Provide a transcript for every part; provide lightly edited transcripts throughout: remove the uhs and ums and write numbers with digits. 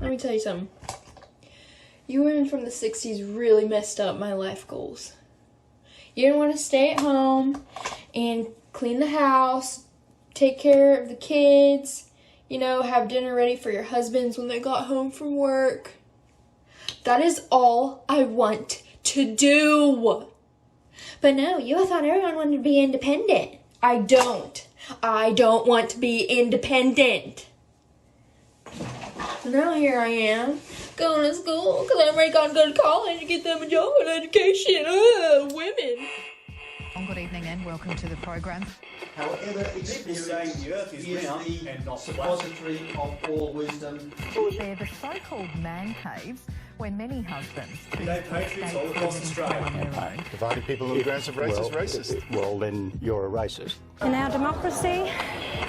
Let me tell you something. You women from the 60s really messed up my life goals. You didn't want to stay at home and clean the house, take care of the kids, have dinner ready for your husbands when they got home from work. That is all I want to do. But no, you thought everyone wanted to be independent. I don't. I don't want to be independent. Now here I am, going to school because I'm ready to go to college to get them a job and education. Women. Good evening and welcome to the program. However, experience the earth is round the and not suppository of all wisdom. They're the so-called man caves where many husbands They patriots all across Australia. Dividing people into groups of races is racist. Well, then you're a racist. In our democracy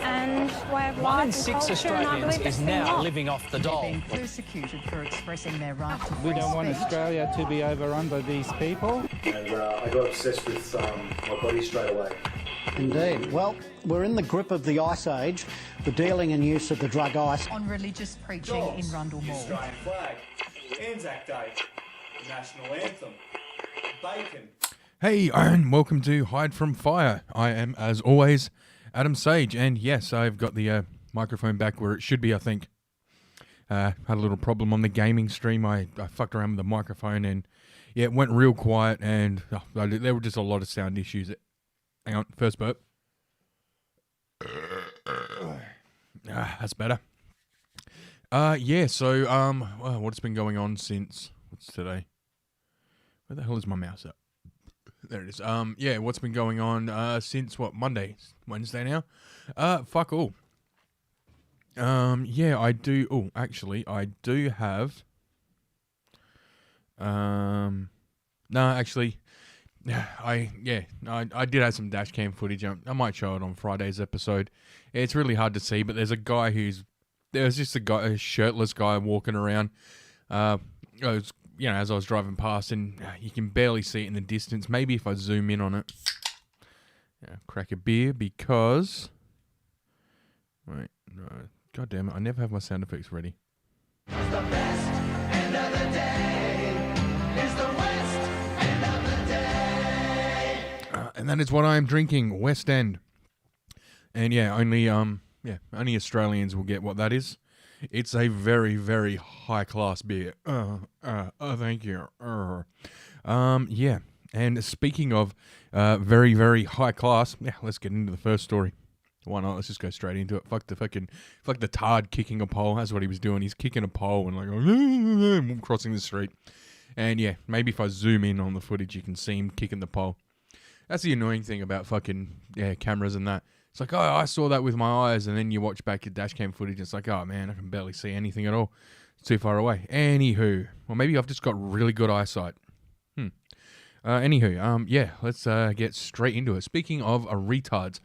and way of life, 1 in 6 Australians is now living off the dole. being persecuted for expressing their right to We don't want Australia to be overrun by these people. And I got obsessed with my body straight away. Indeed. Well, we're in the grip of the Ice Age, the dealing and use of the drug ice. on religious preaching in Rundle The Mall. Australian flag, Anzac Day, the national anthem, bacon. Hey, and welcome to Hide from Fire. I am, as always, Adam Sage, and yes, I've got the microphone back where it should be, I think. Had a little problem on the gaming stream. I fucked around with the microphone, and yeah, it went real quiet, and there were just a lot of sound issues. Hang on, first burp. That's better. Yeah, so, well, what's been going on since, what's today? Where the hell is my mouse at? There it is. Yeah, what's been going on, since, Monday? Wednesday now? Fuck all. Yeah, I do, I do have, no, actually, I did have some dash cam footage. I might show it on Friday's episode. It's really hard to see, but there's just a shirtless guy walking around. As I was driving past, and you can barely see it in the distance. Maybe if I zoom in on it. Crack a beer because. Wait, no, God damn it! I never have my sound effects ready. The best end of the day is the West end of the day. And that is what I am drinking, West End. And yeah, only Australians will get what that is. It's a very, very high class beer. Thank you. Yeah. And speaking of very, very high class, yeah, let's get into the first story. Why not? Let's just go straight into it. Fuck the tard kicking a pole. That's what he was doing. He's kicking a pole and crossing the street. And yeah, maybe if I zoom in on the footage, you can see him kicking the pole. That's the annoying thing about fucking cameras and that. It's like, oh, I saw that with my eyes, and then you watch back your dash cam footage, and it's like, oh man, I can barely see anything at all. It's too far away. Anywho, well, maybe I've just got really good eyesight. Yeah, let's get straight into it. Speaking of retards,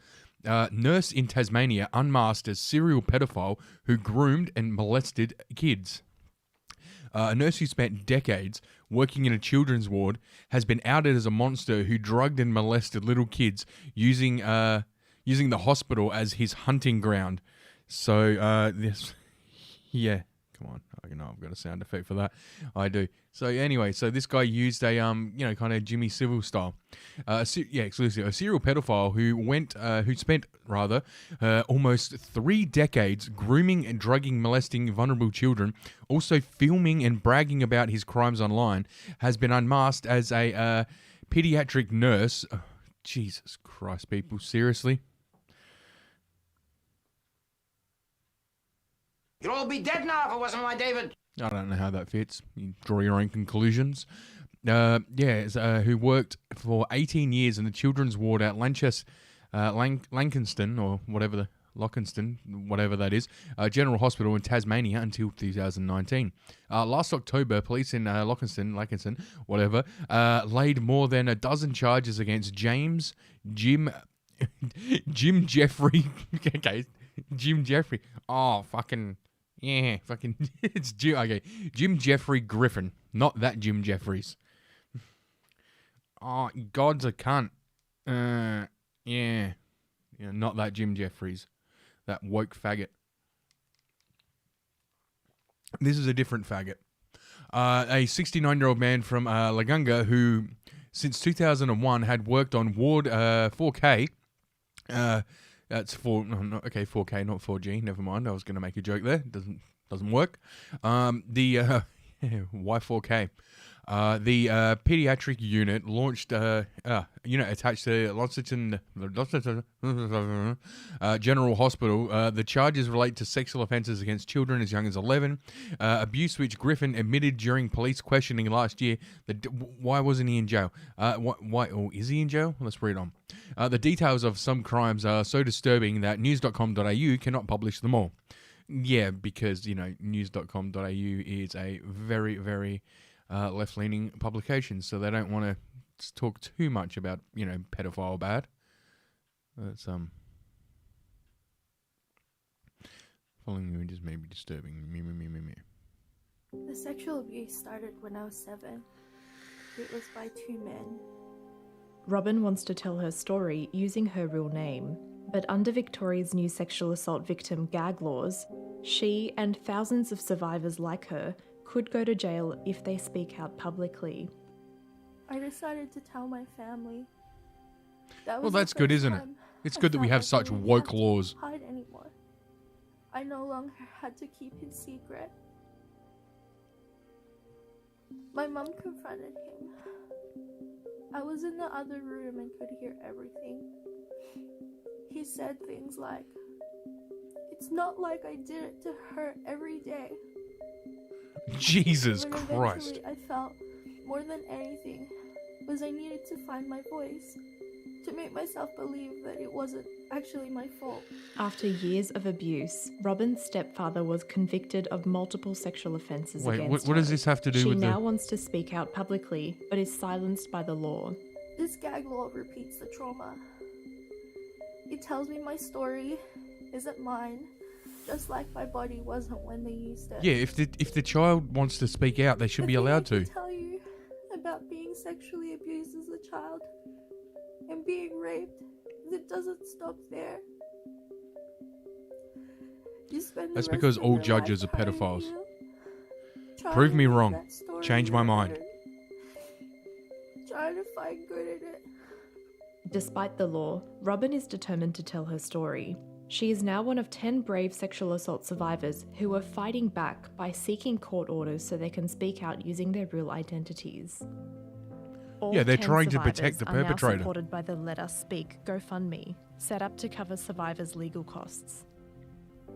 nurse in Tasmania unmasked as serial pedophile who groomed and molested kids. A nurse who spent decades working in a children's ward has been outed as a monster who drugged and molested little kids using the hospital as his hunting ground. So, yeah, come on. I know I've got a sound effect for that. I do. So anyway, this guy used a, kind of Jimmy Civil style. Exclusively. A serial pedophile who spent almost 3 decades grooming and drugging, molesting vulnerable children, also filming and bragging about his crimes online, has been unmasked as a pediatric nurse. Oh, Jesus Christ, people, seriously? You'd all be dead now if it wasn't my David. I don't know how that fits. You draw your own conclusions. Who worked for 18 years in the children's ward at Lancaster, or whatever whatever that is, General Hospital in Tasmania until 2019. Last October, police in Lancaster, whatever, laid more than a dozen charges against Jim Jeffrey. Okay, Jim Jeffrey. Oh, fucking. Yeah, fucking, it's Jim. Okay, Jim Jeffrey Griffin, not that Jim Jeffries. Oh, God's a cunt. Yeah, not that Jim Jeffries, that woke faggot. This is a different faggot. A 69-year-old man from Lagunga who, since 2001, had worked on Ward 4K. That's 4K, not 4G. Never mind. I was going to make a joke there. Doesn't work. The why 4K? The pediatric unit launched unit attached to Launceston General Hospital. The charges relate to sexual offences against children as young as 11, abuse which Griffin admitted during police questioning last year. Why wasn't he in jail? Why? Or is he in jail? Let's read on. The details of some crimes are so disturbing that news.com.au cannot publish them all. Yeah, because, news.com.au is a very, very left-leaning publication, so they don't want to talk too much about, pedophile bad. That's, following images may be disturbing. The sexual abuse started when I was 7. It was by 2 men. Robin wants to tell her story using her real name, but under Victoria's new sexual assault victim gag laws, she and thousands of survivors like her could go to jail if they speak out publicly. I decided to tell my family. Well, that's good, isn't it? It's good that we have such woke laws. Hide anymore. I no longer had to keep his secret. My mum confronted him. I was in the other room and could hear everything. He said things like, "It's not like I did it to her every day." Jesus But Christ. eventually I felt, more than anything, was I needed to find my voice, to make myself believe that it wasn't actually my fault. After years of abuse, Robin's stepfather was convicted of multiple sexual offences Wait, against her. what does this have to do she with now wants to speak out publicly, but is silenced by the law. This gag law repeats the trauma. It tells me my story isn't mine, just like my body wasn't when they used it. Yeah, if the child wants to speak out, they should be allowed to. I can tell you about being sexually abused as a child and being raped. It doesn't stop there. You spend the That's rest because of all your judges are life hiding pedophiles. you, trying Prove to me make wrong. that story Change my mind. better, trying to find good in it. Despite the law, Robin is determined to tell her story. She is now one of 10 brave sexual assault survivors who are fighting back by seeking court orders so they can speak out using their real identities. All Yeah, they're 10 trying to protect the survivors are now perpetrator. supported by the Let Us Speak GoFundMe, set up to cover survivors' legal costs.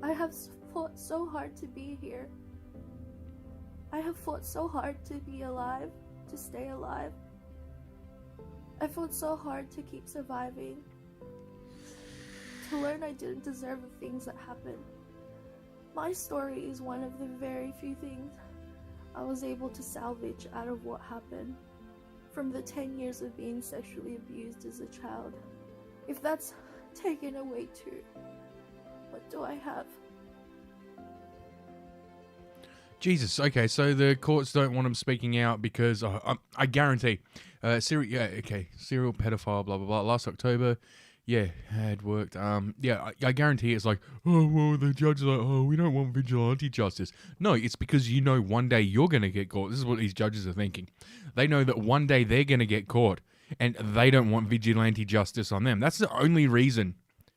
I have fought so hard to be here. I have fought so hard to be alive, to stay alive. I fought so hard to keep surviving. To learn I didn't deserve the things that happened. My story is one of the very few things I was able to salvage out of what happened. From the 10 years of being sexually abused as a child. If that's taken away too, what do I have? Jesus. Okay, so the courts don't want him speaking out because I guarantee, serial pedophile, blah blah blah. Last October, yeah, had worked. I guarantee it's like, oh well, the judge is like, oh, we don't want vigilante justice. No, it's because one day you're gonna get caught. This is what these judges are thinking. They know that one day they're gonna get caught, and they don't want vigilante justice on them. That's the only reason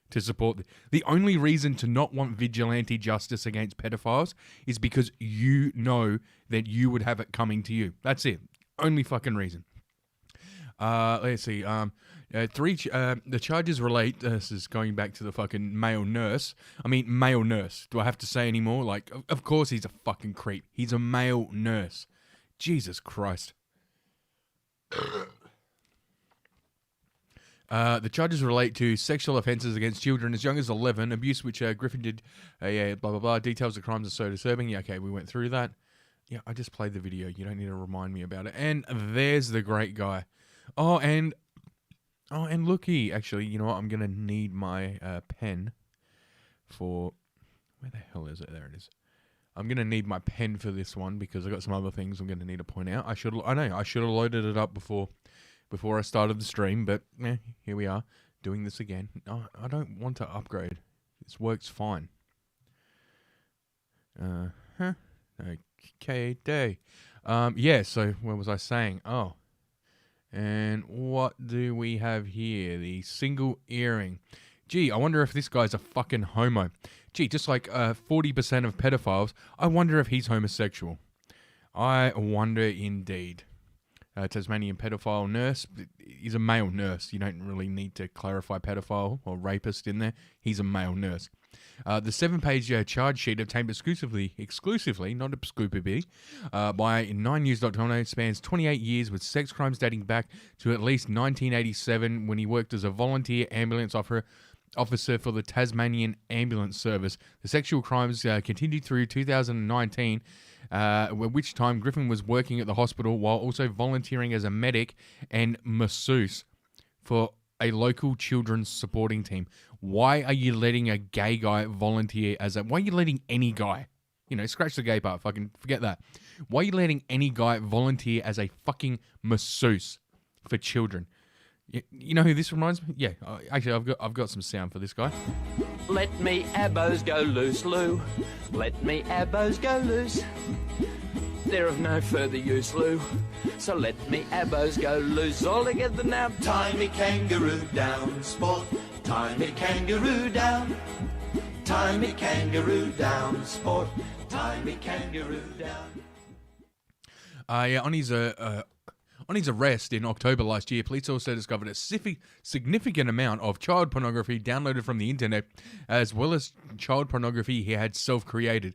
to support the only reason to not want vigilante justice against pedophiles is because you know that you would have it coming to you. That's it. Only fucking reason. Let's see. The charges relate. This is going back to the fucking male nurse. I mean, male nurse. Do I have to say any more? Like, of course he's a fucking creep. He's a male nurse. Jesus Christ. The charges relate to sexual offences against children as young as 11, abuse which Griffin did, blah, blah, blah. Details of crimes are so disturbing. Yeah, okay, we went through that. Yeah, I just played the video. You don't need to remind me about it. And there's the great guy. Oh, and looky, actually, you know what? I'm going to need my pen for... Where the hell is it? There it is. I'm going to need my pen for this one because I've got some other things I'm going to need to point out. I should have loaded it up before I started the stream, but here we are, doing this again. No, I don't want to upgrade. This works fine. Okay, day. Yeah, so what was I saying? Oh. And what do we have here? The single earring. Gee, I wonder if this guy's a fucking homo. Gee, just like 40% of pedophiles, I wonder if he's homosexual. I wonder indeed. Tasmanian pedophile nurse. He's a male nurse. You don't really need to clarify pedophile or rapist in there. He's a male nurse. The 7-page charge sheet obtained exclusively, not exclusively, by 9news.com spans 28 years with sex crimes dating back to at least 1987 when he worked as a volunteer ambulance officer for the Tasmanian Ambulance Service. The sexual crimes continued through 2019, at which time Griffin was working at the hospital while also volunteering as a medic and masseuse for a local children's supporting team. Why are you letting a gay guy volunteer why are you letting any guy, scratch the gay part, fucking forget that. Why are you letting any guy volunteer as a fucking masseuse for children? You know who this reminds me? Yeah, actually, I've got some sound for this guy. Let me abos go loose, Lou. Let me abos go loose. They're of no further use, Lou. So let me abos go loose all together now. Tie me kangaroo down, sport. Tie me kangaroo down. Tie me kangaroo down, sport. Tie me kangaroo down. On his arrest in October last year, police also discovered a significant amount of child pornography downloaded from the internet, as well as child pornography he had self-created.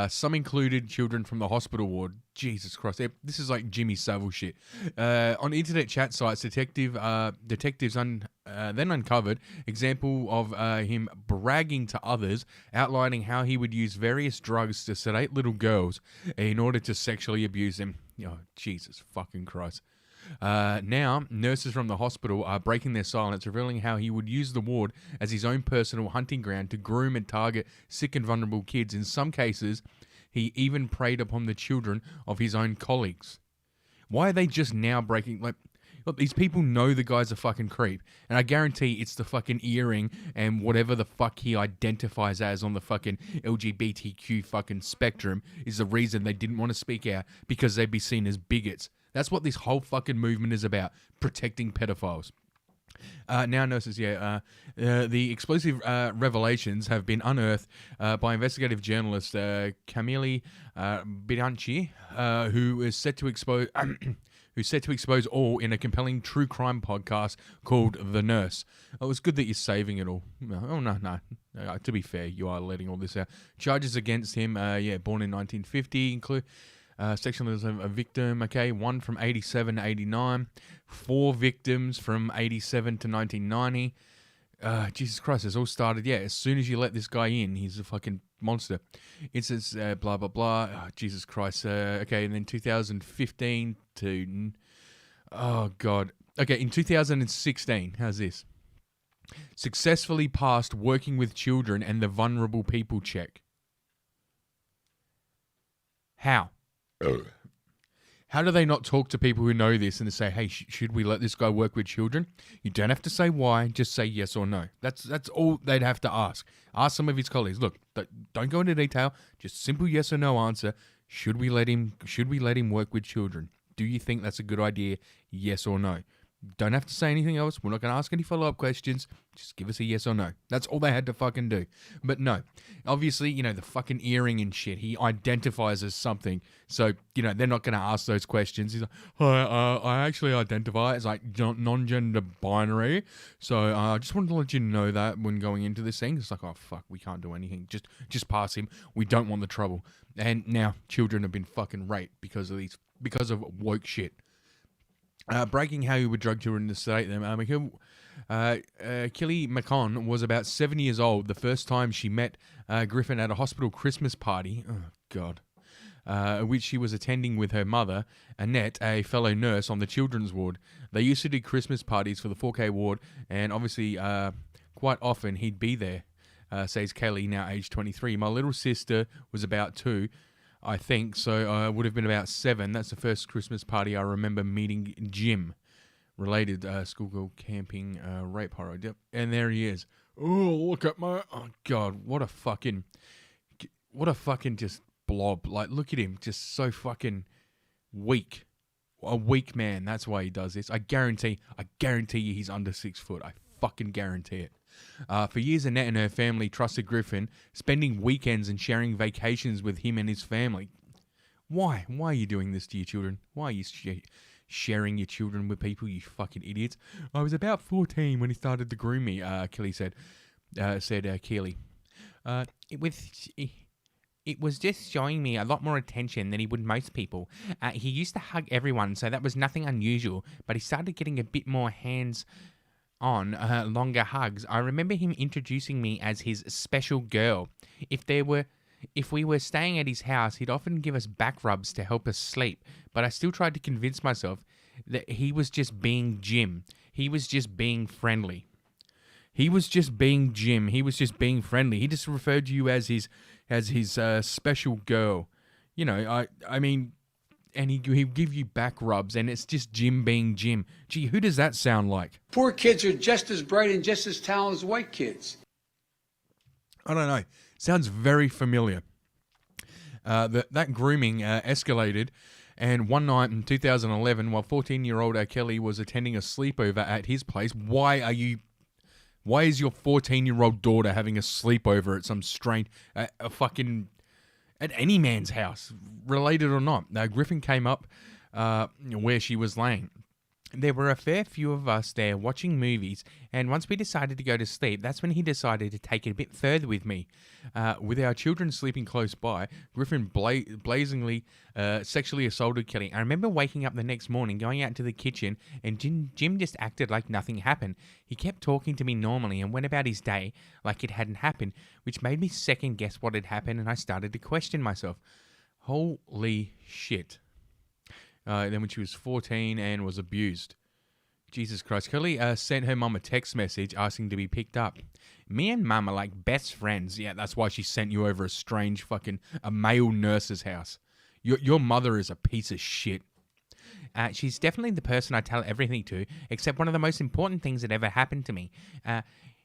Some included children from the hospital ward. Jesus Christ, this is like Jimmy Savile shit. On internet chat sites, detectives then uncovered example of him bragging to others, outlining how he would use various drugs to sedate little girls in order to sexually abuse them. Oh, Jesus fucking Christ. Now, nurses from the hospital are breaking their silence, revealing how he would use the ward as his own personal hunting ground to groom and target sick and vulnerable kids. In some cases, he even preyed upon the children of his own colleagues. Why are they just now breaking... Look, these people know the guy's a fucking creep, and I guarantee it's the fucking earring and whatever the fuck he identifies as on the fucking LGBTQ fucking spectrum is the reason they didn't want to speak out, because they'd be seen as bigots. That's what this whole fucking movement is about, protecting pedophiles. Now, nurses, the explosive revelations have been unearthed by investigative journalist Camille Bianchi, who is set to expose... who's set to expose all in a compelling true crime podcast called The Nurse. Oh, it was good that you're saving it all. Oh, no. To be fair, you are letting all this out. Charges against him, born in 1950, include sexual assault of a victim, one from 87 to 89, 4 victims from 87 to 1990. Jesus Christ, it's all started, as soon as you let this guy in, he's a fucking monster. It says, blah, blah, blah. Oh, Jesus Christ. And then 2015 to... Oh, God. Okay, in 2016, how's this? Successfully passed working with children and the vulnerable people check. How? How do they not talk to people who know this and say, hey, should we let this guy work with children? You don't have to say why, just say yes or no. That's all they'd have to ask. Ask some of his colleagues, look, don't go into detail, just simple yes or no answer. Should we let him work with children? Do you think that's a good idea? Yes or no. Don't have to say anything else. We're not going to ask any follow-up questions. Just give us a yes or no. That's all they had to fucking do. But no. Obviously, the fucking earring and shit, he identifies as something. So, they're not going to ask those questions. He's like, I actually identify as like non-gender binary. So, I just wanted to let you know that when going into this thing. It's like, oh, fuck, we can't do anything. Just pass him. We don't want the trouble. And now children have been fucking raped because of woke shit. Breaking how he would drug children to sedate them. Kelly McCon was about 7 years old the first time she met Griffin at a hospital Christmas party. Oh, God. Which she was attending with her mother, Annette, a fellow nurse on the children's ward. They used to do Christmas parties for the 4K ward, and obviously quite often he'd be there, says Kelly, now age 23. My little sister was about 2. I think, so I would have been about 7. That's the first Christmas party I remember meeting Jim. Related schoolgirl camping rape horror. Yep. And there he is. Oh, look at my... Oh, God, what a fucking just blob. Like, look at him, just so fucking weak. A weak man. That's why he does this. I guarantee you he's under 6 foot. I fucking guarantee it. For years, Annette and her family trusted Griffin, spending weekends and sharing vacations with him and his family. Why? Why are you doing this to your children? Why are you sharing your children with people, you fucking idiots? I was about 14 when he started to groom me, Kelly said Keely. It was just showing me a lot more attention than he would most people. He used to hug everyone, so that was nothing unusual, but he started getting a bit more hands-on, longer hugs. I remember him introducing me as his special girl. If we were staying at his house, he'd often give us back rubs to help us sleep, but I still tried to convince myself that he was just being Jim. He was just being friendly. He was just being Jim. He was just being friendly. He just referred to you as his special girl. You know, I mean, and he'd give you back rubs, and it's just Jim being Jim. Gee, who does that sound like? Poor kids are just as bright and just as talented as white kids. I don't know. Sounds very familiar. That grooming escalated, and one night in 2011, while 14-year-old Kelly was attending a sleepover at his place, why is your 14-year-old daughter having a sleepover at some strange, at any man's house, related or not? Griffin came up where she was laying. There were a fair few of us there watching movies, and once we decided to go to sleep, that's when he decided to take it a bit further with me. With our children sleeping close by, Griffin blazingly sexually assaulted Kelly. I remember waking up the next morning, going out into the kitchen, and Jim just acted like nothing happened. He kept talking to me normally and went about his day like it hadn't happened, which made me second guess what had happened, and I started to question myself. Holy shit. Then when she was 14 and was abused. Jesus Christ. Kelly sent her mum a text message asking to be picked up. Me and mum are like best friends. Yeah, that's why she sent you over a strange a male nurse's house. Your mother is a piece of shit. She's definitely the person I tell everything to, except one of the most important things that ever happened to me.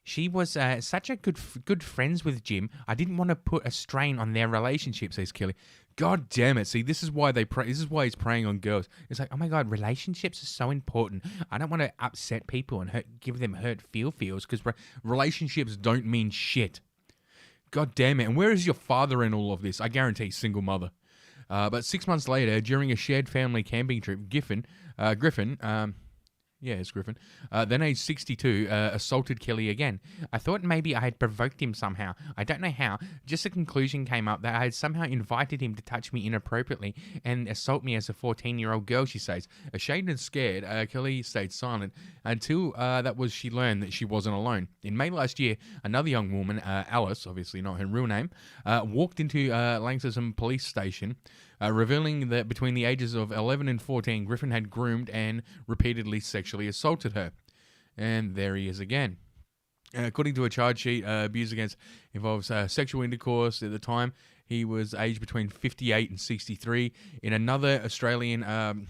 She was such a good friends with Jim. I didn't want to put a strain on their relationship, says Kelly. God damn it. See, this is why this is why he's preying on girls. It's like, oh my God, relationships are so important. I don't want to upset people and give them hurt feels because relationships don't mean shit. God damn it. And where is your father in all of this? I guarantee single mother. But 6 months later, during a shared family camping trip, Griffin, then age 62, assaulted Kelly again. I thought maybe I had provoked him somehow. I don't know how. Just a conclusion came up that I had somehow invited him to touch me inappropriately and assault me as a 14-year-old girl, she says. Ashamed and scared, Kelly stayed silent until she learned that she wasn't alone. In May last year, another young woman, Alice, obviously not her real name, walked into Langston Police Station, revealing that between the ages of 11 and 14, Griffin had groomed and repeatedly sexually assaulted her. And there he is again. According to a charge sheet, abuse involves sexual intercourse. At the time, he was aged between 58 and 63. In another Australian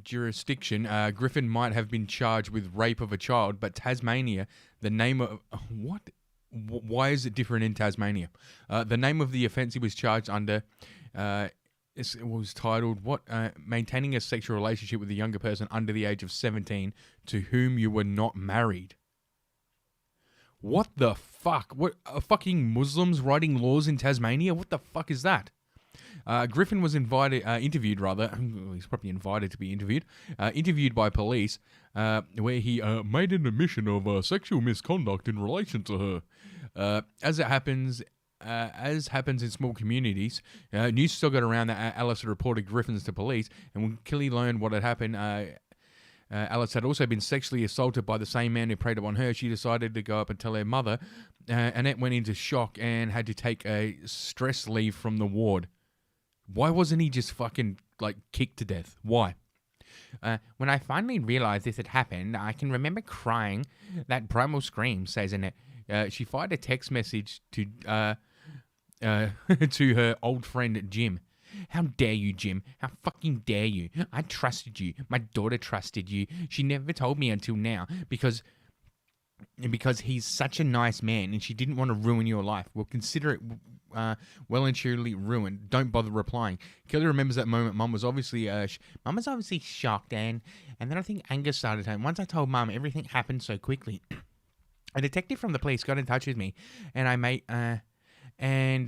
jurisdiction, Griffin might have been charged with rape of a child, but Tasmania, the name of... What? Why is it different in Tasmania? The name of the offence he was charged under it was titled, maintaining a sexual relationship with a younger person under the age of 17 to whom you were not married. What the fuck? What, fucking Muslims writing laws in Tasmania? What the fuck is that? Griffin was interviewed, he's probably invited to be interviewed, interviewed by police, where he made an admission of sexual misconduct in relation to her. As happens in small communities, news still got around that Alice had reported Griffins to police, and when Kelly learned what had happened, Alice had also been sexually assaulted by the same man who preyed upon her. She decided to go up and tell her mother. Annette went into shock and had to take a stress leave from the ward. Why wasn't he just fucking, kicked to death? Why? When I finally realized this had happened, I can remember crying that primal scream, says Annette. She fired a text message to to her old friend Jim. How dare you, Jim? How fucking dare you? I trusted you. My daughter trusted you. She never told me until now because he's such a nice man and she didn't want to ruin your life. Well, consider it well and truly ruined. Don't bother replying. Kelly remembers that moment. Mum was obviously shocked, and then I think anger started home. Once I told Mum everything happened so quickly, a detective from the police got in touch with me, and I made and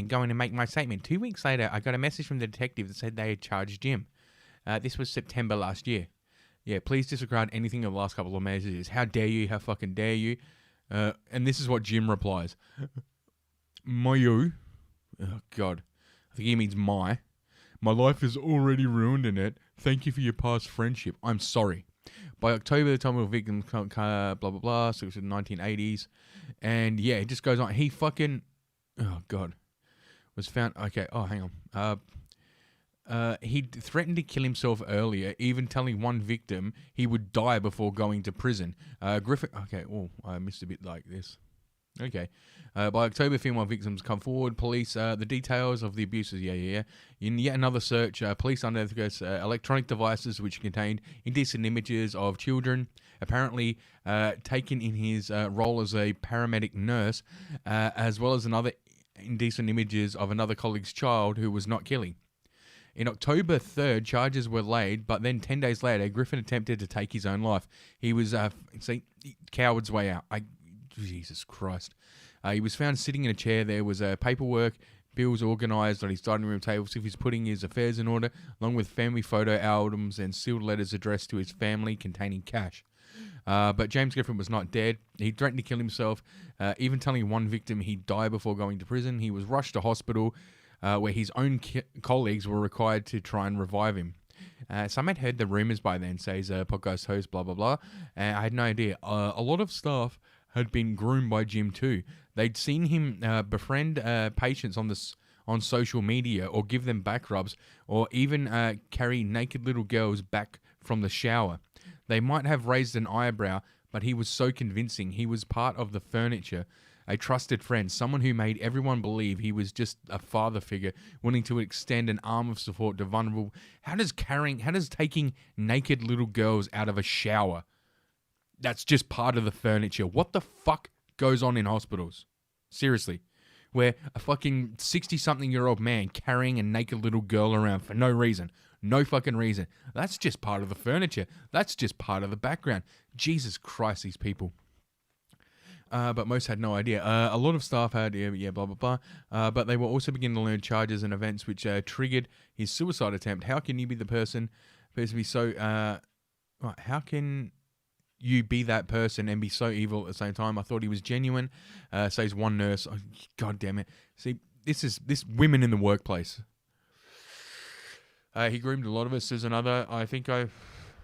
going to make my statement. 2 weeks later, I got a message from the detective that said they had charged Jim. This was September last year. Yeah, please disregard anything of the last couple of messages. How dare you? How fucking dare you? And this is what Jim replies. Mayu. Oh, God. I think he means my. My life is already ruined in it. Thank you for your past friendship. I'm sorry. By October, the time of victims, blah, blah, blah. So it was the 1980s. And yeah, it just goes on. He fucking... Oh, God. Was found... Okay. Oh, hang on. He threatened to kill himself earlier, even telling one victim he would die before going to prison. Griffin... Okay, oh, I missed a bit like this. Okay. By October, female victims come forward. Police, the details of the abuses, yeah. In yet another search, police unearthed electronic devices which contained indecent images of children, apparently taken in his role as a paramedic nurse, as well as another indecent images of another colleague's child who was not killing. In October 3rd, charges were laid, but then 10 days later, Griffin attempted to take his own life. He was, coward's way out. Jesus Christ. He was found sitting in a chair. There was paperwork, bills organised on his dining room table, so if he's putting his affairs in order, along with family photo albums and sealed letters addressed to his family containing cash. But James Griffin was not dead. He threatened to kill himself, even telling one victim he'd die before going to prison. He was rushed to hospital, where his own colleagues were required to try and revive him. Some had heard the rumours by then, says podcast host, blah, blah, blah. I had no idea. A lot of staff had been groomed by Jim too. They'd seen him befriend patients on social media, or give them back rubs, or even carry naked little girls back from the shower. They might have raised an eyebrow, but he was so convincing. He was part of the furniture. A trusted friend, someone who made everyone believe he was just a father figure, wanting to extend an arm of support to vulnerable. How does taking naked little girls out of a shower, that's just part of the furniture? What the fuck goes on in hospitals? Seriously. Where a fucking 60-something-year-old man carrying a naked little girl around for no reason. No fucking reason. That's just part of the furniture. That's just part of the background. Jesus Christ, these people. But most had no idea. A lot of staff had, blah, blah, blah. But they were also beginning to learn charges and events which triggered his suicide attempt. How can you be the person to be so... how can you be that person and be so evil at the same time? I thought he was genuine, says one nurse. Oh, God damn it. See, this women in the workplace. He groomed a lot of us, says another. I think I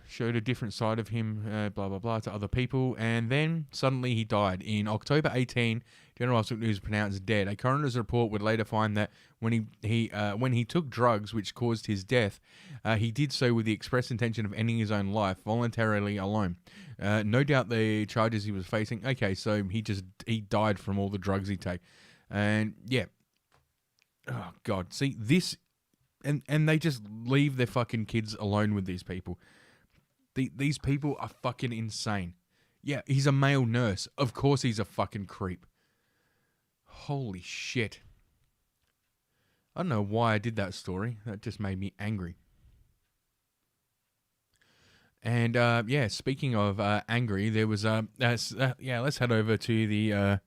showed a different side of him, blah, blah, blah, to other people. And then suddenly he died. In October 18, General Hospital was pronounced dead. A coroner's report would later find that when he took drugs which caused his death, he did so with the express intention of ending his own life, voluntarily alone. No doubt the charges he was facing. Okay, so he died from all the drugs he take. And yeah. Oh, God. See, this... And they just leave their fucking kids alone with these people. These people are fucking insane. Yeah, he's a male nurse. Of course he's a fucking creep. Holy shit. I don't know why I did that story. That just made me angry. And, speaking of angry, there was... let's head over to the...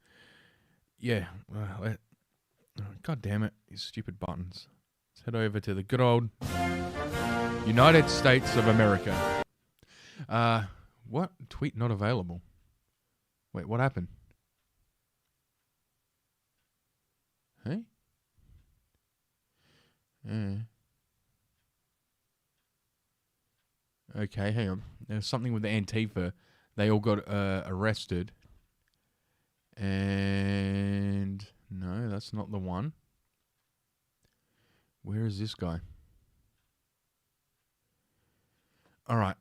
God damn it. These stupid buttons. Let's head over to the good old United States of America. What? Tweet not available. Wait, what happened? Hey? Okay, hang on. There's something with the Antifa. They all got arrested. And... no, that's not the one. Where is this guy? All right.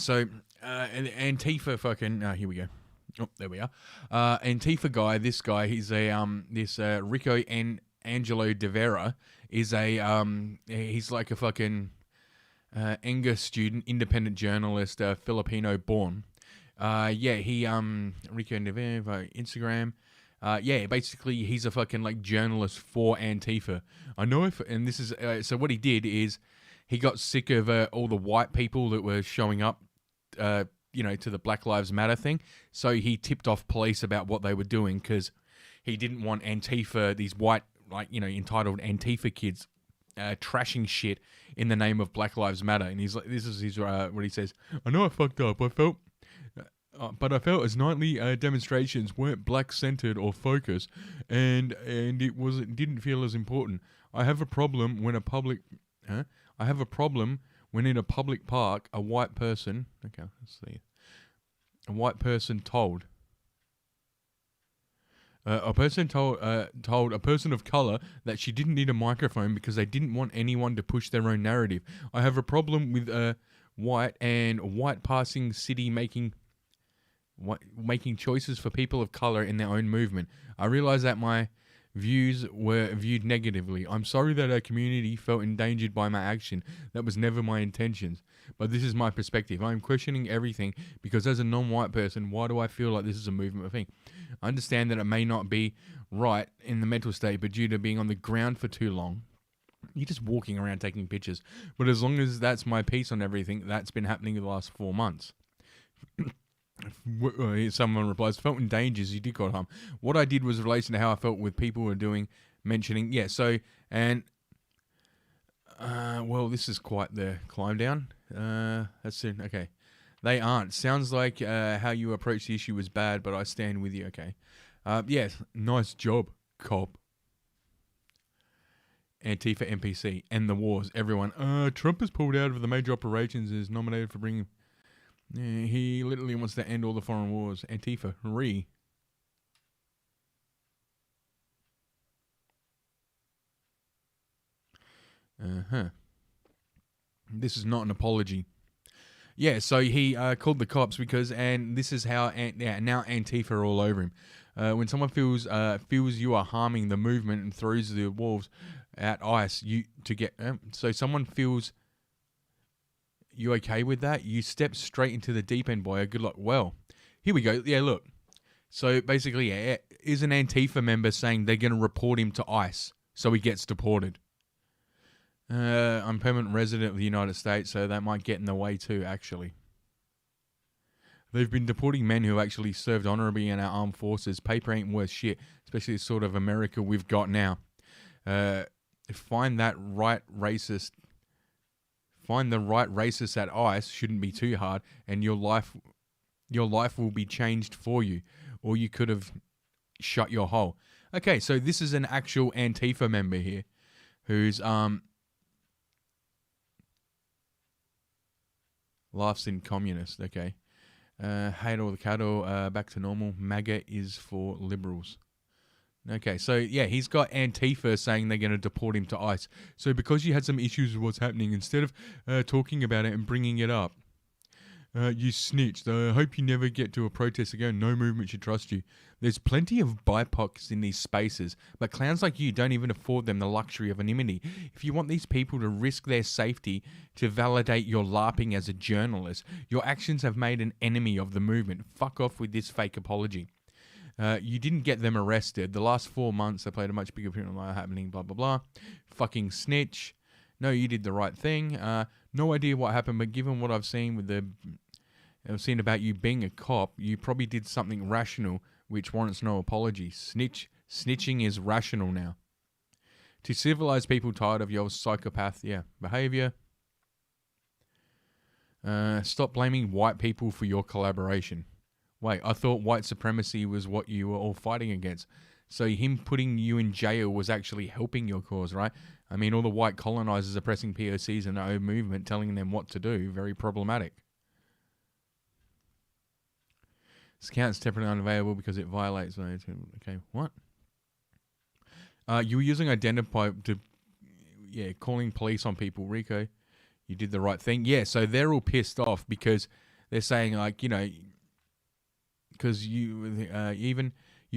So Antifa fucking... here we go. Oh, there we are. Antifa guy, this guy, he's a... Rico Angelo De Vera is a... he's like a fucking... ENGA student, independent journalist, Filipino born. Rico De Vera, Instagram... Yeah, basically he's a fucking like journalist for Antifa. I know if, and this is, so what he did is he got sick of all the white people that were showing up, you know, to the Black Lives Matter thing. So he tipped off police about what they were doing because he didn't want Antifa, these white, like, you know, entitled Antifa kids, trashing shit in the name of Black Lives Matter. And he's like, this is his, what he says. I know I fucked up. But I felt as nightly demonstrations weren't black-centered or focused, and it didn't feel as important. I have a problem when in a public park a white person. Okay, let's see. A white person told a person told a person of color that she didn't need a microphone because they didn't want anyone to push their own narrative. I have a problem with white passing city making choices for people of color in their own movement. I realize that my views were viewed negatively. I'm sorry that our community felt endangered by my action. That was never my intentions. But this is my perspective. I'm questioning everything because as a non-white person, why do I feel like this is a movement thing? I understand that it may not be right in the mental state, but due to being on the ground for too long, you're just walking around taking pictures. But as long as that's my piece on everything, that's been happening in the last 4 months. Someone replies, felt in danger as you did got harm. What I did was relation to how I felt with people were doing, mentioning, yeah, so, and, well, this is quite the climb down. That's it, okay. They aren't. Sounds like how you approach the issue was bad, but I stand with you, okay. Yes, nice job, cop. Antifa NPC, and the wars, everyone. Trump has pulled out of the major operations and is nominated for bringing... Yeah, he literally wants to end all the foreign wars. Antifa, This is not an apology. Yeah, so he called the cops because, and this is how, now Antifa are all over him. When someone feels you are harming the movement and throws the wolves at ice, so someone feels... You okay with that? You step straight into the deep end, boy. Good luck. Well, here we go. Yeah, look. So basically, yeah, is an Antifa member saying they're going to report him to ICE so he gets deported. I'm a permanent resident of the United States, so that might get in the way too, actually. They've been deporting men who actually served honorably in our armed forces. Paper ain't worth shit, especially the sort of America we've got now. Find the right racist at ICE shouldn't be too hard, and your life will be changed for you, or you could have shut your hole. Okay, so this is an actual Antifa member here, who's laughs in communist. Okay, hate all the cattle. Back to normal. MAGA is for liberals. Okay, so yeah, he's got Antifa saying they're going to deport him to ICE. So because you had some issues with what's happening, instead of talking about it and bringing it up, you snitched. I hope you never get to a protest again. No movement should trust you. There's plenty of BIPOCs in these spaces, but clowns like you don't even afford them the luxury of anonymity. If you want these people to risk their safety to validate your LARPing as a journalist, your actions have made an enemy of the movement. Fuck off with this fake apology. You didn't get them arrested. The last 4 months, they played a much bigger part in what's happening, blah, blah, blah. Fucking snitch. No, you did the right thing. No idea what happened, but given what I've seen about you being a cop, you probably did something rational, which warrants no apology. Snitching is rational now. To civilize people tired of your psychopath, behavior. Stop blaming white people for your collaboration. Wait, I thought white supremacy was what you were all fighting against. So him putting you in jail was actually helping your cause, right? I mean, all the white colonizers oppressing POCs in their own movement, telling them what to do. Very problematic. This account's temporarily unavailable because it violates... Okay, what? You were using identify to... Yeah, calling police on people. Rico, you did the right thing. Yeah, so they're all pissed off because they're saying, like, you know... Because you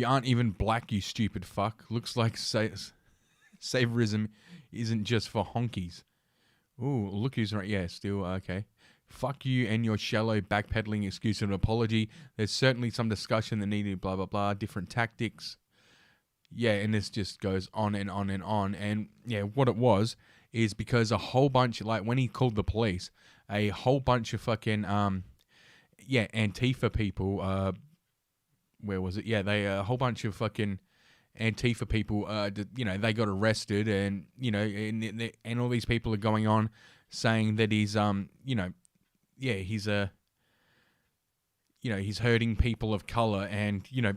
aren't even black, you stupid fuck. Looks like saviorism isn't just for honkies. Ooh, look who's right. Yeah, still okay. Fuck you and your shallow backpedaling excuse and apology. There's certainly some discussion that needed, blah, blah, blah, different tactics. Yeah, and this just goes on and on and on. And yeah, what it was is because a whole bunch, like when he called the police, a whole bunch of fucking, Antifa people, where was it? Yeah, a whole bunch of fucking Antifa people, they got arrested and, and all these people are going on saying that he's, he's hurting people of color and, you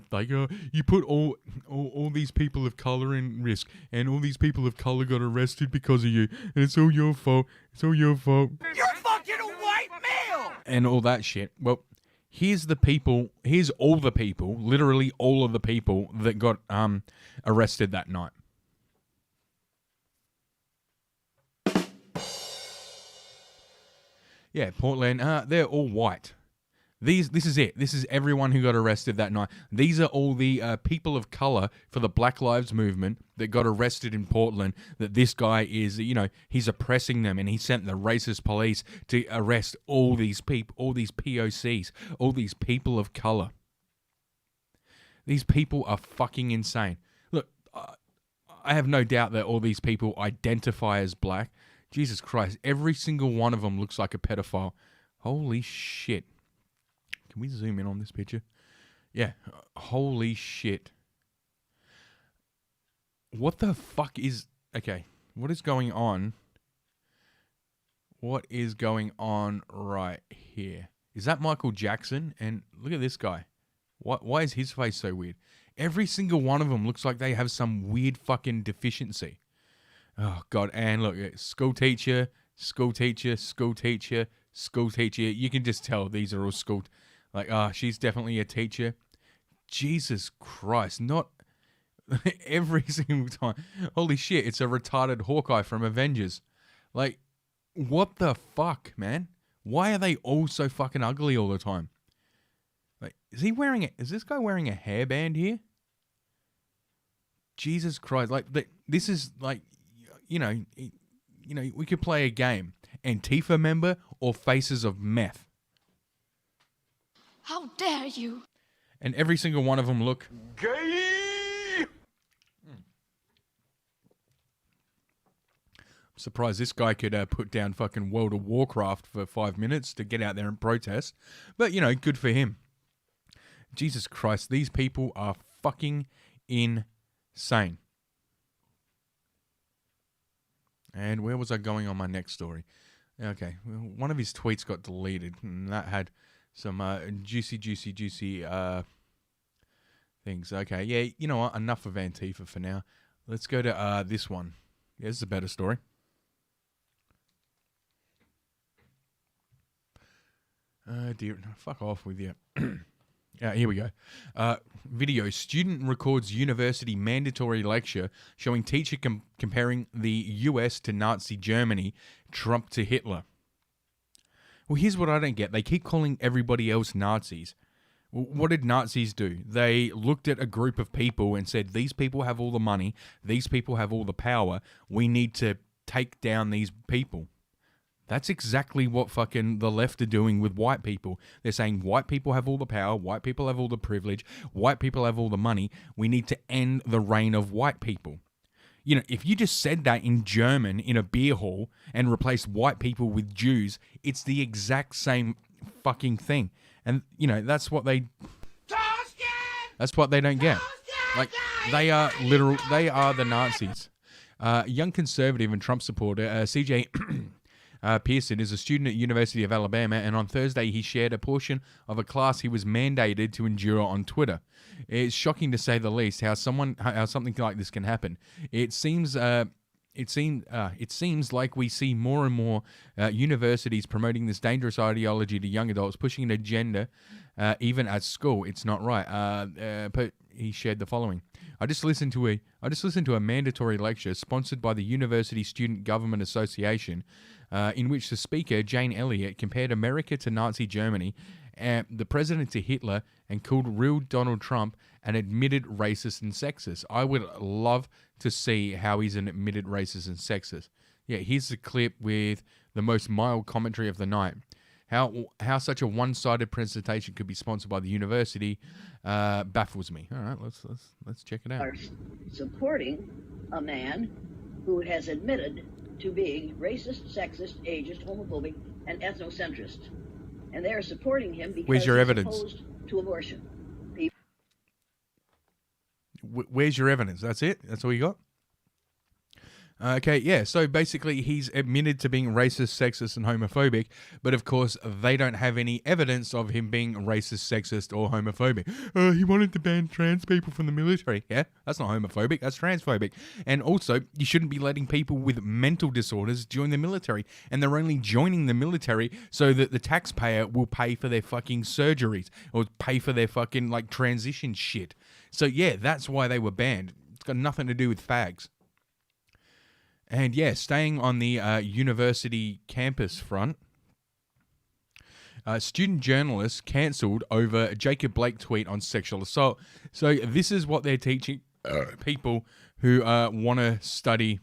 put all these people of color in risk and all these people of color got arrested because of you and it's all your fault. It's all your fault. You're fucking a white male! And all that shit. Well, here's all the people, literally all of the people that got arrested that night. Yeah, Portland, they're all white. This is it. This is everyone who got arrested that night. These are all the people of color for the Black Lives Movement that got arrested in Portland. That this guy is, he's oppressing them, and he sent the racist police to arrest all these people, all these POCs, all these people of color. These people are fucking insane. Look, I have no doubt that all these people identify as black. Jesus Christ, every single one of them looks like a pedophile. Holy shit. Can we zoom in on this picture? Yeah. Holy shit. What the fuck is... Okay. What is going on? What is going on right here? Is that Michael Jackson? And look at this guy. Why is his face so weird? Every single one of them looks like they have some weird fucking deficiency. Oh, God. And look, school teacher, school teacher, school teacher, school teacher. You can just tell these are all school... she's definitely a teacher. Jesus Christ, not every single time. Holy shit, it's a retarded Hawkeye from Avengers. Like, what the fuck, man? Why are they all so fucking ugly all the time? Like, is this guy wearing a hairband here? Jesus Christ, this is like, we could play a game. Antifa member or Faces of Meth. How dare you? And every single one of them look... Gay! I'm surprised this guy could put down fucking World of Warcraft for 5 minutes to get out there and protest. But, good for him. Jesus Christ, these people are fucking insane. And where was I going on my next story? Okay, well, one of his tweets got deleted, and that had... some juicy things. Okay, yeah, you know what? Enough of Antifa for now. Let's go to this one. Yeah, this is a better story. Dear, fuck off with you. Here we go. Video. Student records university mandatory lecture showing teacher comparing the US to Nazi Germany, Trump to Hitler. Well, here's what I don't get. They keep calling everybody else Nazis. Well, what did Nazis do? They looked at a group of people and said, these people have all the money. These people have all the power. We need to take down these people. That's exactly what fucking the left are doing with white people. They're saying white people have all the power. White people have all the privilege. White people have all the money. We need to end the reign of white people. If you just said that in German in a beer hall and replaced white people with Jews, it's the exact same fucking thing. And, that's what they don't get. Like, they are the Nazis. Young conservative and Trump supporter, CJ Pearson is a student at University of Alabama, and on Thursday he shared a portion of a class he was mandated to endure on Twitter. It's shocking to say the least how something like this can happen. It seems like we see more and more universities promoting this dangerous ideology to young adults, pushing an agenda even at school. It's not right. But he shared the following. I just listened to a mandatory lecture sponsored by the University Student Government Association, in which the speaker, Jane Elliott, compared America to Nazi Germany, the president to Hitler, and called real Donald Trump an admitted racist and sexist. I would love to see how he's an admitted racist and sexist. Yeah, here's the clip with the most mild commentary of the night. How such a one-sided presentation could be sponsored by the university baffles me. All right, let's check it out. Are supporting a man who has admitted to being racist, sexist, ageist, homophobic, and ethnocentrist, and they are supporting him because Where's your he's evidence? opposed to abortion. Where's your evidence? That's it? That's all you got? Okay, yeah, so basically he's admitted to being racist, sexist, and homophobic, but of course they don't have any evidence of him being racist, sexist, or homophobic. He wanted to ban trans people from the military. Yeah, that's not homophobic, that's transphobic. And also, you shouldn't be letting people with mental disorders join the military, and they're only joining the military so that the taxpayer will pay for their fucking surgeries, or pay for their fucking, like, transition shit. So yeah, that's why they were banned. It's got nothing to do with fags. And yeah, staying on the university campus front, student journalists cancelled over Jacob Blake tweet on sexual assault. So this is what they're teaching people who want to study.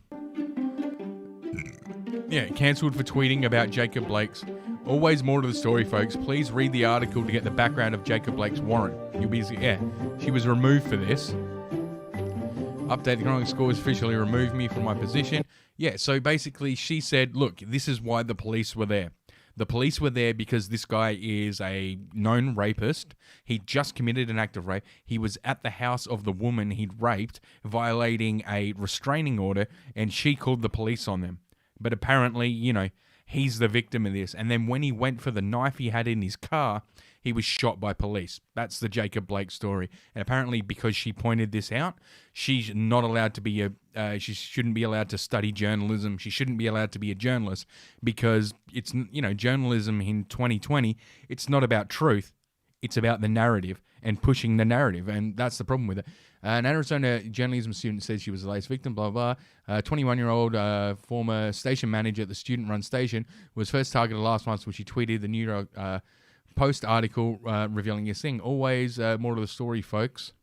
Yeah, cancelled for tweeting about Jacob Blake's. Always more to the story, folks. Please read the article to get the background of Jacob Blake's warrant. You'll be, yeah, she was removed for this. Update: the growing scores officially removed me from my position. Yeah, so basically she said, look, this is why the police were there. The police were there because this guy is a known rapist. He just committed an act of rape. He was at the house of the woman he'd raped, violating a restraining order, and she called the police on them. But apparently, you know, he's the victim of this. And then when he went for the knife he had in his car, he was shot by police. That's the Jacob Blake story. And apparently because she pointed this out, she's not allowed to be she shouldn't be allowed to study journalism. She shouldn't be allowed to be a journalist because it's, you know, journalism in 2020, it's not about truth. It's about the narrative and pushing the narrative. And that's the problem with it. An Arizona journalism student says she was the latest victim, blah, blah, blah. 21-year-old former station manager at the student-run station was first targeted last month when she tweeted the New York Post article revealing this thing. Always more to the story, folks.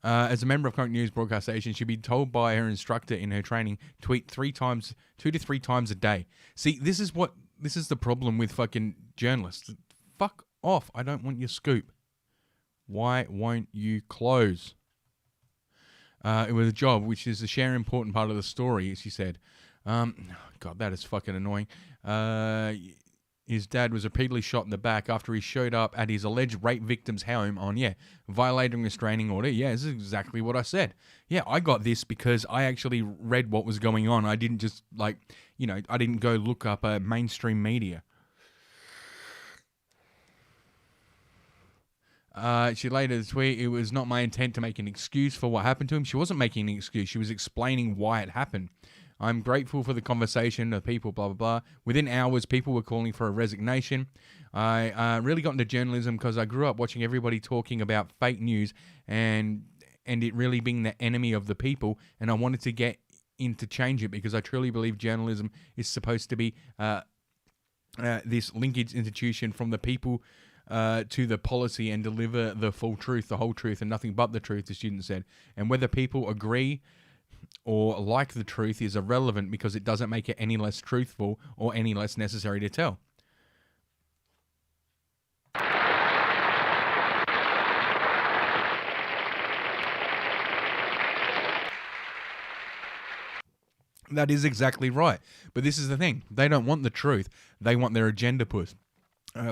As a member of current news broadcast station, she'd be told by her instructor in her training, tweet 2 to 3 times a day. See, this is the problem with fucking journalists. Fuck off. I don't want your scoop. Why won't you close? It was a job, which is a share important part of the story, she said. God, that is fucking annoying. His dad was repeatedly shot in the back after he showed up at his alleged rape victim's home on, violating restraining order. Yeah, this is exactly what I said. Yeah, I got this because I actually read what was going on. I didn't just, I didn't go look up mainstream media. She later tweeted, it was not my intent to make an excuse for what happened to him. She wasn't making an excuse. She was explaining why it happened. I'm grateful for the conversation of people, blah, blah, blah. Within hours, people were calling for a resignation. I really got into journalism because I grew up watching everybody talking about fake news and it really being the enemy of the people. And I wanted to get in to change it because I truly believe journalism is supposed to be this linkage institution from the people to the policy and deliver the full truth, the whole truth, and nothing but the truth, the student said. And whether people agree or like the truth is irrelevant because it doesn't make it any less truthful or any less necessary to tell. That is exactly right. But this is the thing. They don't want the truth. They want their agenda pushed.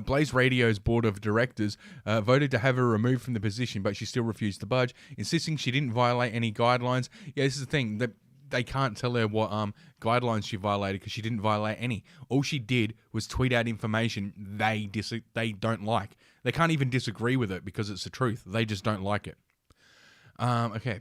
Blaze Radio's board of directors voted to have her removed from the position, but she still refused to budge, insisting she didn't violate any guidelines. Yeah, this is the thing. They can't tell her what guidelines she violated because she didn't violate any. All she did was tweet out information they don't like. They can't even disagree with it because it's the truth. They just don't like it. Okay.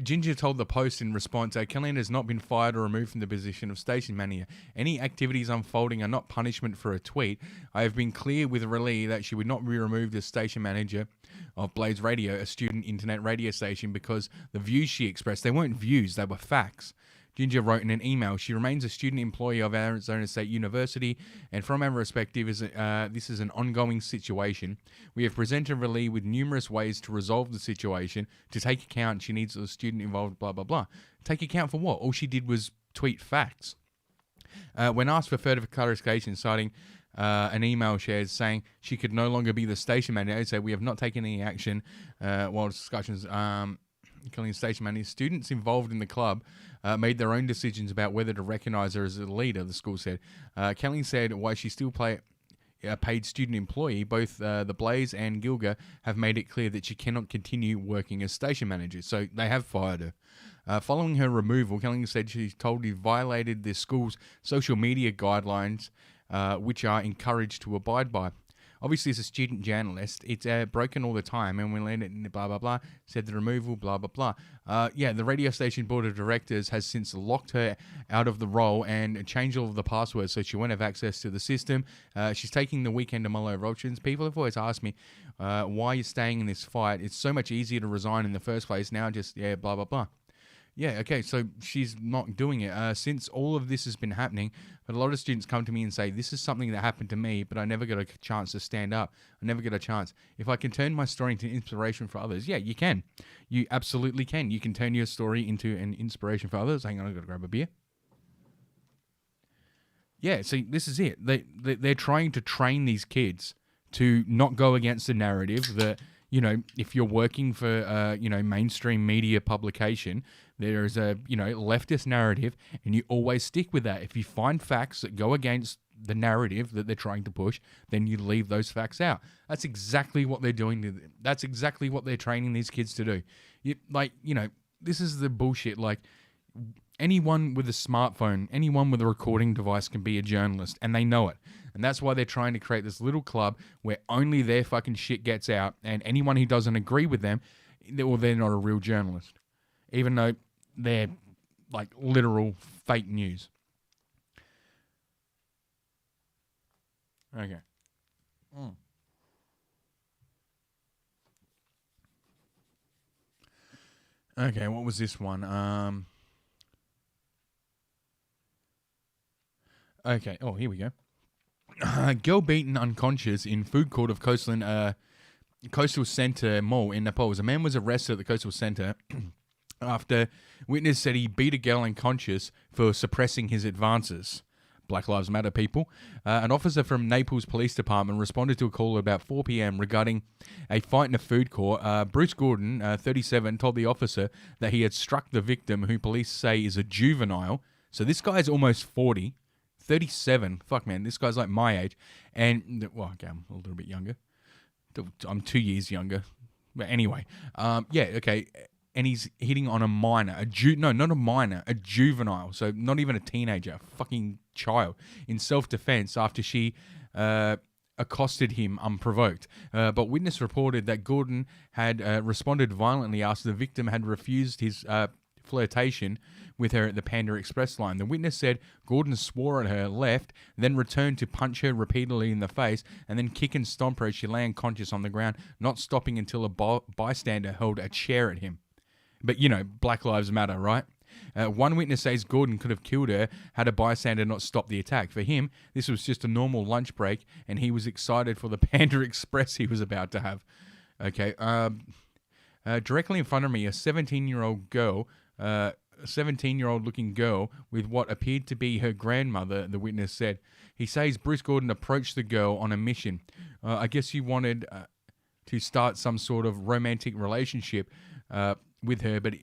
Ginger told the Post in response, Kellyanne has not been fired or removed from the position of station manager. Any activities unfolding are not punishment for a tweet. I have been clear with Relee that she would not be removed as station manager of Blaze Radio, a student internet radio station, because the views she expressed, they weren't views, they were facts. Ginger wrote in an email, she remains a student employee of Arizona State University, and from our perspective, this is an ongoing situation. We have presented Relee with numerous ways to resolve the situation, to take account she needs a student involved, blah, blah, blah. Take account for what? All she did was tweet facts. When asked for further clarification, citing an email shared saying she could no longer be the station manager. So we have not taken any action while discussions killing station manager. Students involved in the club made their own decisions about whether to recognise her as a leader, the school said. Kelly said while she still a paid student employee, both the Blaze and Gilga have made it clear that she cannot continue working as station manager. So they have fired her. Following her removal, Kelly said she's told he violated the school's social media guidelines, which are encouraged to abide by. Obviously, as a student journalist, it's broken all the time, and we learned it, blah, blah, blah, said the removal, blah, blah, blah. The radio station board of directors has since locked her out of the role and changed all of the passwords so she won't have access to the system. She's taking the weekend to mull over options. People have always asked me, why you're staying in this fight. It's so much easier to resign in the first place. Now just, blah, blah, blah. Yeah, okay, so she's not doing it. Since all of this has been happening, but a lot of students come to me and say, this is something that happened to me, but I never got a chance to stand up. I never get a chance. If I can turn my story into inspiration for others, yeah, you can. You absolutely can. You can turn your story into an inspiration for others. Hang on, I've got to grab a beer. Yeah, see, this is it. They're trying to train these kids to not go against the narrative that, if you're working for, mainstream media publication, there is a, leftist narrative, and you always stick with that. If you find facts that go against the narrative that they're trying to push, then you leave those facts out. That's exactly what they're doing. That's exactly what they're training these kids to do. This is the bullshit. Like, anyone with a smartphone, anyone with a recording device can be a journalist, and they know it. And that's why they're trying to create this little club where only their fucking shit gets out, and anyone who doesn't agree with them, they're not a real journalist. Even though they're, like, literal fake news. Okay. Okay, what was this one? Okay, here we go. Girl beaten unconscious in food court of Coastal Center Mall in Nepal. A man was arrested at the Coastal Center after witness said he beat a girl unconscious for suppressing his advances. Black Lives Matter, people. An officer from Naples Police Department responded to a call at about 4 p.m. regarding a fight in a food court. Bruce Gordon, 37, told the officer that he had struck the victim, who police say is a juvenile. So this guy's almost 40. 37. Fuck, man. This guy's like my age. And, okay, I'm a little bit younger. I'm 2 years younger. But anyway, okay. And he's hitting on a minor. Not a minor. A juvenile. So not even a teenager. A fucking child. In self-defense after she accosted him unprovoked. But witness reported that Gordon had responded violently after the victim had refused his flirtation with her at the Panda Express line. The witness said Gordon swore at her, left, then returned to punch her repeatedly in the face, and then kick and stomp her as she lay unconscious on the ground, not stopping until a bystander hurled a chair at him. But, Black Lives Matter, right? One witness says Gordon could have killed her had a bystander not stopped the attack. For him, this was just a normal lunch break, and he was excited for the Panda Express he was about to have. Okay, directly in front of me, a 17-year-old girl... a 17-year-old looking girl with what appeared to be her grandmother, the witness said. He says Bruce Gordon approached the girl on a mission. I guess he wanted to start some sort of romantic relationship with her, but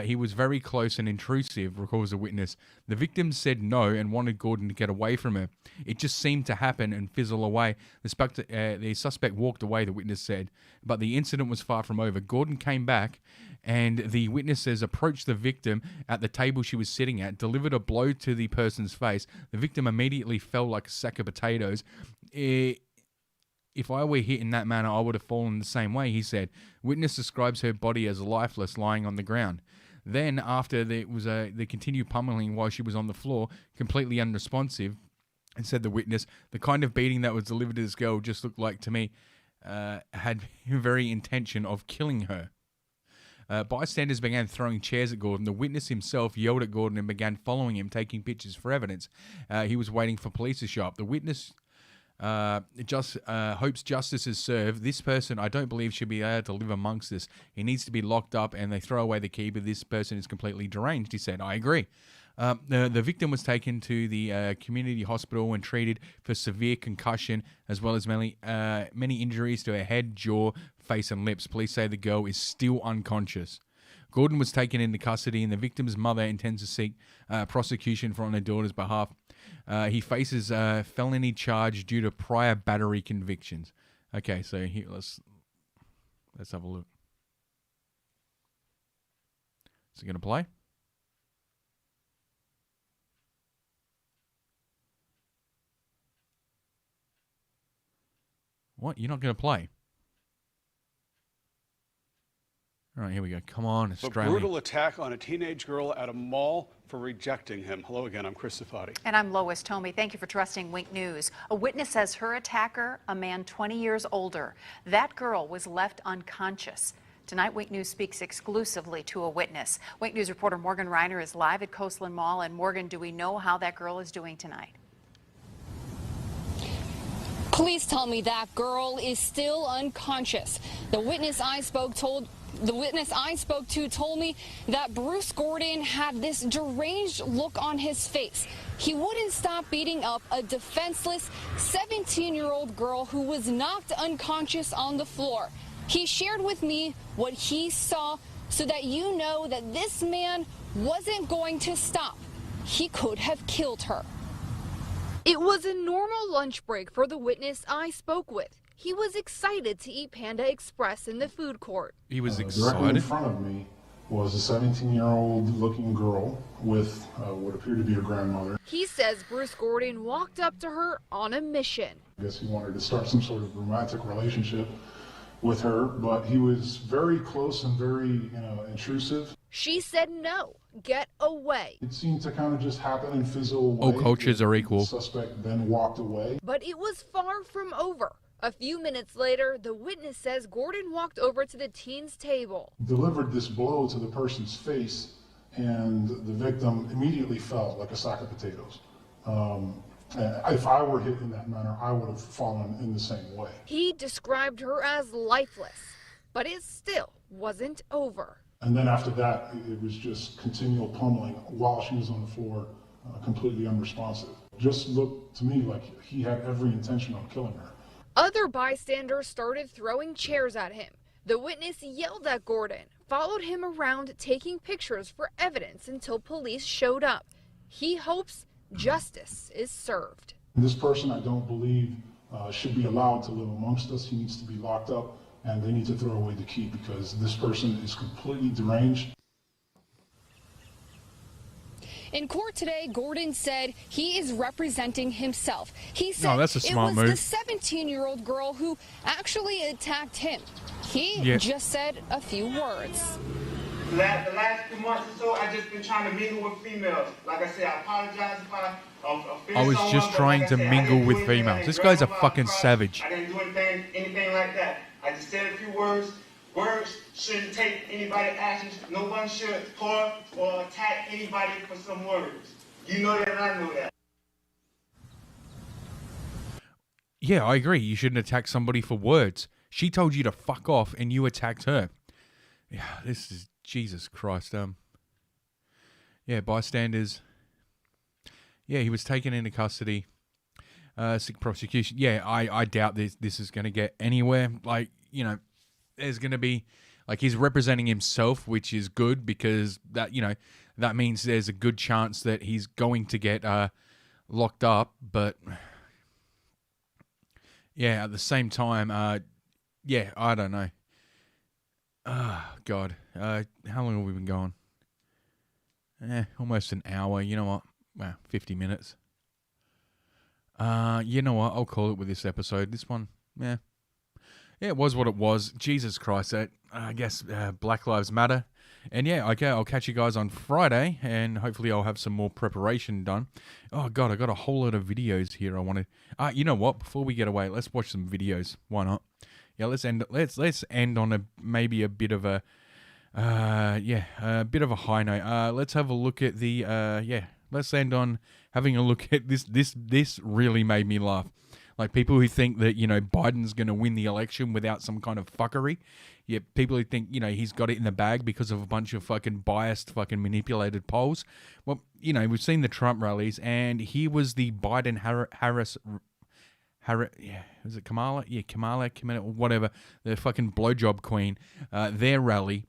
he was very close and intrusive, recalls the witness. The victim said no and wanted Gordon to get away from her. It just seemed to happen and fizzle away. The suspect walked away, the witness said, but the incident was far from over. Gordon came back, and the witness says approached the victim at the table she was sitting at, delivered a blow to the person's face. The victim immediately fell like a sack of potatoes. If I were hit in that manner, I would have fallen the same way, he said. Witness describes her body as lifeless, lying on the ground. Then, after there was the continued pummeling while she was on the floor, completely unresponsive, and said the witness, the kind of beating that was delivered to this girl just looked like to me had very intention of killing her. Bystanders began throwing chairs at Gordon. The witness himself yelled at Gordon and began following him, taking pictures for evidence. He was waiting for police to show up. The witness Hopes justice is served. This person, I don't believe, should be allowed to live amongst us. He needs to be locked up, and they throw away the key, but this person is completely deranged, he said. I agree. The victim was taken to the community hospital and treated for severe concussion, as well as many injuries to her head, jaw, face, and lips. Police say the girl is still unconscious. Gordon was taken into custody, and the victim's mother intends to seek prosecution on her daughter's behalf. He faces a felony charge due to prior battery convictions. Okay, so here, let's have a look. Is it going to play? What? You're not going to play? All right, here we go. Come on, Australia. A brutal attack on a teenage girl at a mall for rejecting him. Hello again, I'm Chris Safadi. And I'm Lois Tomey. Thank you for trusting Wink News. A witness says her attacker, a man 20 years older. That girl was left unconscious. Tonight, Wink News speaks exclusively to a witness. Wink News reporter Morgan Reiner is live at Coastland Mall. And Morgan, do we know how that girl is doing tonight? Police tell me that girl is still unconscious. The witness I spoke to told me that Bruce Gordon had this deranged look on his face. He wouldn't stop beating up a defenseless 17-year-old girl who was knocked unconscious on the floor. He shared with me what he saw so that you know that this man wasn't going to stop. He could have killed her. It was a normal lunch break for the witness I spoke with. He was excited to eat Panda Express in the food court. He was Directly excited. in front of me was a 17-year-old looking girl with what appeared to be her grandmother. He says Bruce Gordon walked up to her on a mission. I guess he wanted to start some sort of romantic relationship with her, but he was very close and very intrusive. She said no, get away. It seemed to kind of just happen and fizzle away. All cultures are equal. The suspect then walked away. But it was far from over. A few minutes later, the witness says Gordon walked over to the teen's table. Delivered this blow to the person's face, and the victim immediately fell like a sack of potatoes. If I were hit in that manner, I would have fallen in the same way. He described her as lifeless, but it still wasn't over. And then after that, it was just continual pummeling while she was on the floor, completely unresponsive. Just looked to me like he had every intention on killing her. Other bystanders started throwing chairs at him. The witness yelled at Gordon, followed him around taking pictures for evidence until police showed up. He hopes justice is served. This person, I don't believe, should be allowed to live amongst us. He needs to be locked up, and they need to throw away the key because this person is completely deranged. In court today, Gordon said he is representing himself. He said that's a smart it was move. the 17-year-old girl who actually attacked him. He just said a few words. The last few months or so, I've just been trying to mingle with females. Like I said, I apologize if I offend I was someone, just but trying like I to said, mingle I didn't with do anything females. that This guy's a aggressive. fucking savage. I didn't do anything like that. I just said a few words. Words shouldn't take anybody's actions. No one should pour or attack anybody for some words. You know that and I know that. Yeah, I agree. You shouldn't attack somebody for words. She told you to fuck off, and you attacked her. Yeah, this is Jesus Christ. Yeah, bystanders. Yeah, he was taken into custody. Sick prosecution. Yeah, I doubt this is going to get anywhere. Like, you know, there's going to be, like, he's representing himself, which is good because that, you know, that means there's a good chance that he's going to get locked up. But yeah, at the same time, yeah, I don't know. God, how long have we been going? Almost an hour. You know what? Well, 50 minutes. You know what? I'll call it with this episode. This one, yeah, it was what it was. Jesus Christ, I guess Black Lives Matter. And yeah, okay, I'll catch you guys on Friday, and hopefully I'll have some more preparation done. Oh God, I got a whole lot of videos here. I wanted. You know what? Before we get away, let's watch some videos. Why not? Yeah, let's end on maybe a bit of a a bit of a high note. Let's have a look at the let's end on having a look at this. This really made me laugh. Like people who think that, you know, Biden's going to win the election without some kind of fuckery. Yeah, people who think, you know, he's got it in the bag because of a bunch of fucking biased, fucking manipulated polls. Well, you know, we've seen the Trump rallies, and here was the Biden Harris, yeah, was it Kamala? Yeah, Kamala, whatever, the fucking blowjob queen, their rally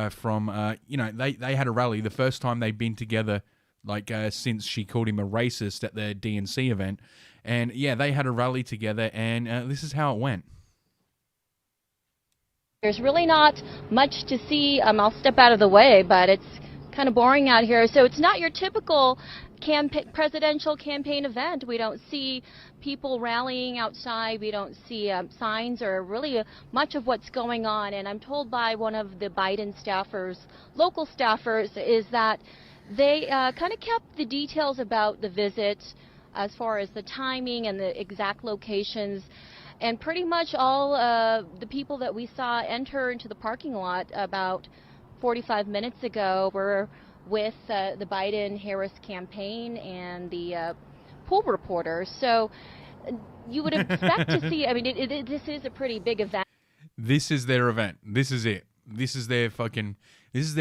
from, you know, they had a rally the first time they'd been together, like since she called him a racist at the DNC event. And yeah, they had a rally together, and this is how it went. There's really not much to see. I'll step out of the way, but it's kind of boring out here. So it's not your typical presidential campaign event. We don't see people rallying outside. We don't see signs or really much of what's going on. And I'm told by one of the Biden staffers, local staffers, is that they kind of kept the details about the visit as far as the timing and the exact locations. And pretty much all the people that we saw enter into the parking lot about 45 minutes ago were with the Biden-Harris campaign and the pool reporters. So you would expect to see, I mean, this is a pretty big event. This is their event. This is it. This is their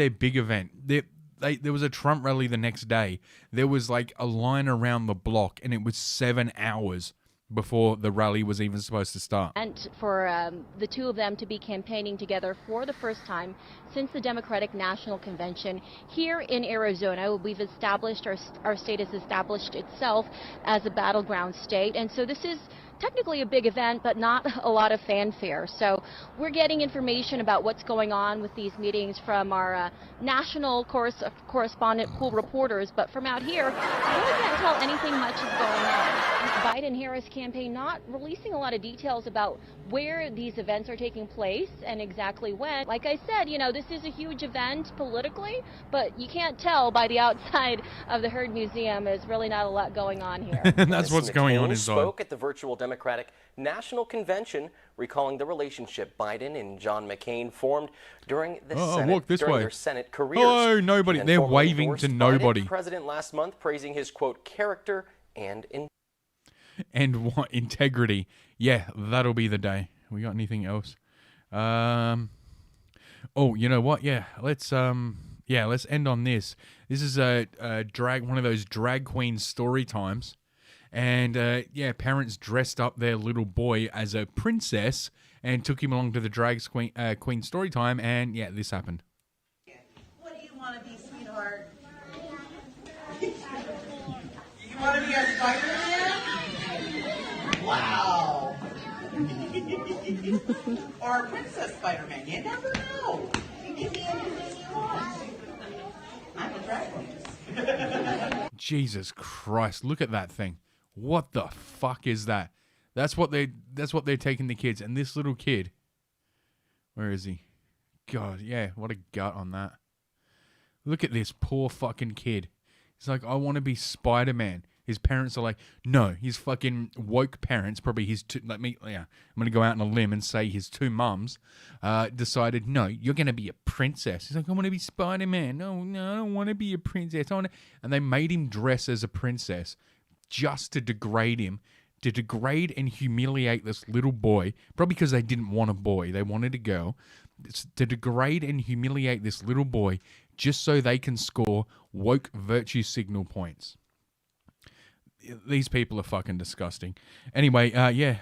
big event. There was a Trump rally the next day. There was like a line around the block, and it was 7 hours before the rally was even supposed to start. And for the two of them to be campaigning together for the first time since the Democratic National Convention here in Arizona. We've established, our state has established itself as a battleground state. And so this is technically a big event, but not a lot of fanfare. So we're getting information about what's going on with these meetings from our national correspondent pool reporters. But from out here, I really can't tell anything much is going on. Biden-Harris campaign not releasing a lot of details about where these events are taking place and exactly when. Like I said, you know, this is a huge event politically, but you can't tell by the outside of the Herd Museum. There's really not a lot going on here. That's what's going on inside. Spoke at the virtual Democratic National Convention, recalling the relationship Biden and John McCain formed during the their Senate careers. Oh, nobody. They're waving to nobody. The president last month praising his, quote, character and integrity. Yeah, that'll be the day. We got anything else? Oh, you know what? Yeah, let's end on this. This is one of those drag queen story times. And parents dressed up their little boy as a princess and took him along to the drag queen story time. And yeah, this happened. What do you want to be, sweetheart? You want to be a Spider-Man? Wow. Or a Princess Spider-Man. You never know. You can be anything you want. I'm a drag queen. Jesus Christ! Look at that thing. What the fuck is that? That's what they're taking the kids. And this little kid, where is he? God, yeah, what a gut on that. Look at this poor fucking kid. He's like, I want to be Spider-Man. His parents are like, no. His fucking woke parents, probably his two, I'm going to go out on a limb and say his two mums, decided, no, you're going to be a princess. He's like, I want to be Spider-Man. No, I don't want to be a princess. And they made him dress as a princess just to degrade him, to degrade and humiliate this little boy, probably because they didn't want a boy, they wanted a girl, to degrade and humiliate this little boy just so they can score woke virtue signal points. These people are fucking disgusting. Anyway,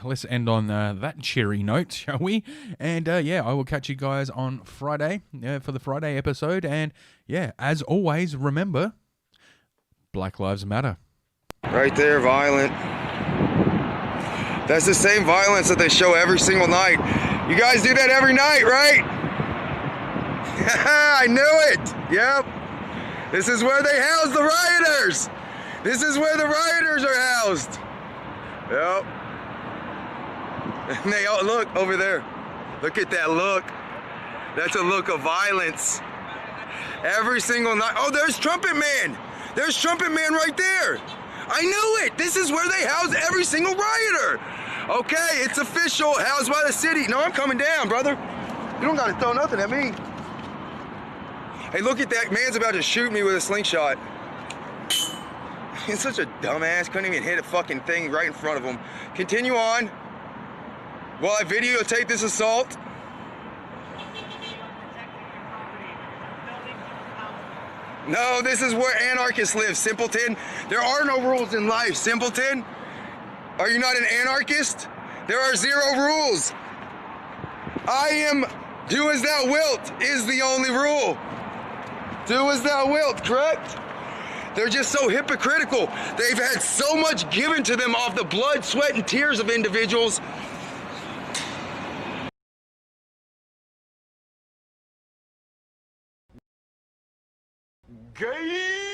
let's end on that cheery note, shall we? And I will catch you guys on Friday for the Friday episode. And yeah, as always, remember, Black Lives Matter. Right there, violent. That's the same violence that they show every single night. You guys do that every night, right? I knew it. Yep. This is where they house the rioters. This is where the rioters are housed. Yep. And they all look over there. Look at that look. That's a look of violence. Every single night. Oh, there's Trumpet Man. There's Trumpet Man right there. I knew it! This is where they house every single rioter! Okay, it's official, housed by the city. No, I'm coming down, brother. You don't gotta throw nothing at me. Hey, look at that, man's about to shoot me with a slingshot. He's such a dumbass. Couldn't even hit a fucking thing right in front of him. Continue on while I videotape this assault. No, this is where anarchists live, simpleton. There are no rules in life, simpleton. Are you not an anarchist? There are 0 rules. I am do as thou wilt is the only rule. Do as thou wilt, correct? They're just so hypocritical. They've had so much given to them off the blood, sweat, and tears of individuals. Gay!